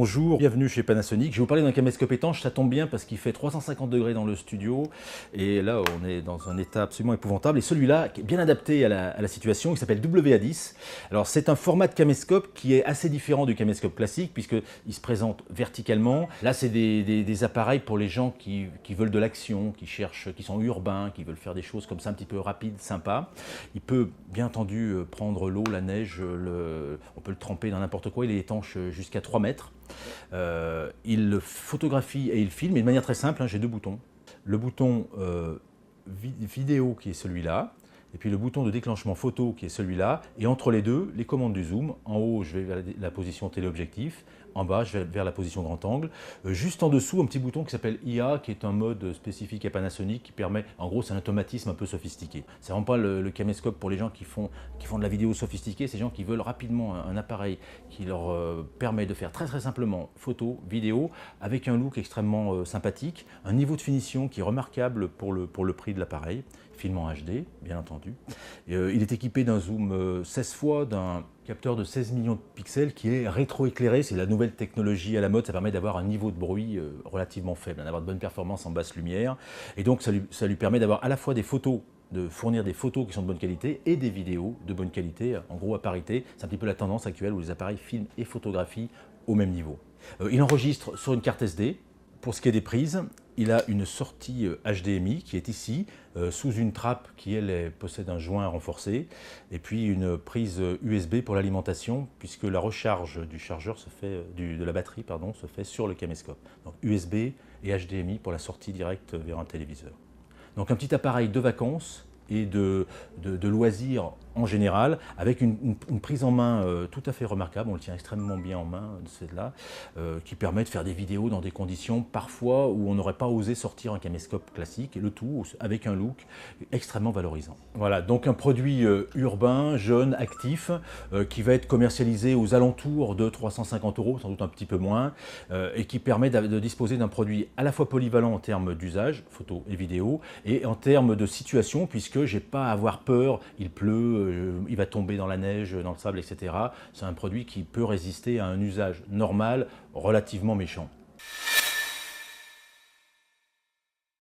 Bonjour, bienvenue chez Panasonic. Je vais vous parler d'un caméscope étanche, ça tombe bien parce qu'il fait 350 degrés dans le studio et là on est dans un état absolument épouvantable. Et celui-là qui est bien adapté à la situation, il s'appelle WA10. Alors c'est un format de caméscope qui est assez différent du caméscope classique puisqu'il se présente verticalement. Là c'est des appareils pour les gens qui veulent de l'action, qui sont urbains, qui veulent faire des choses comme ça un petit peu rapides, sympas. Il peut bien entendu prendre l'eau, la neige, on peut le tremper dans n'importe quoi, il est étanche jusqu'à 3 mètres. Il photographie et il filme, et de manière très simple, hein, j'ai deux boutons. Le bouton vidéo qui est celui-là, et puis le bouton de déclenchement photo qui est celui-là, et entre les deux, les commandes du zoom. En haut, je vais vers la position téléobjectif, en bas, je vais vers la position grand angle. Juste en dessous, un petit bouton qui s'appelle IA, qui est un mode spécifique à Panasonic, qui permet, en gros, c'est un automatisme un peu sophistiqué. C'est vraiment pas le caméscope pour les gens qui font de la vidéo sophistiquée, c'est les gens qui veulent rapidement un appareil qui leur permet de faire très simplement photo, vidéo, avec un look extrêmement sympathique, un niveau de finition qui est remarquable pour le prix de l'appareil, film en HD, bien entendu. Il est équipé d'un zoom 16 fois, d'un capteur de 16 millions de pixels qui est rétroéclairé, c'est la nouvelle technologie à la mode, ça permet d'avoir un niveau de bruit relativement faible, d'avoir de bonnes performances en basse lumière, et donc ça lui permet d'avoir à la fois des photos, de fournir des photos qui sont de bonne qualité et des vidéos de bonne qualité, en gros à parité. C'est un petit peu la tendance actuelle où les appareils filment et photographient au même niveau. Il enregistre sur une carte SD. Pour ce qui est des prises, il a une sortie HDMI qui est ici, sous une trappe qui, elle, possède un joint renforcé, et puis une prise USB pour l'alimentation, puisque la recharge du chargeur de la batterie se fait sur le caméscope. Donc USB et HDMI pour la sortie directe vers un téléviseur. Donc un petit appareil de vacances et de loisirs en général, avec une prise en main tout à fait remarquable, on le tient extrêmement bien en main, celle-là, qui permet de faire des vidéos dans des conditions parfois où on n'aurait pas osé sortir un caméscope classique, et le tout avec un look extrêmement valorisant. Voilà, donc un produit urbain, jeune, actif, qui va être commercialisé aux alentours de 350 €, sans doute un petit peu moins, et qui permet de disposer d'un produit à la fois polyvalent en termes d'usage, photo et vidéo, et en termes de situation, puisque j'ai pas à avoir peur, il pleut, il va tomber dans la neige, dans le sable, etc. C'est un produit qui peut résister à un usage normal, relativement méchant.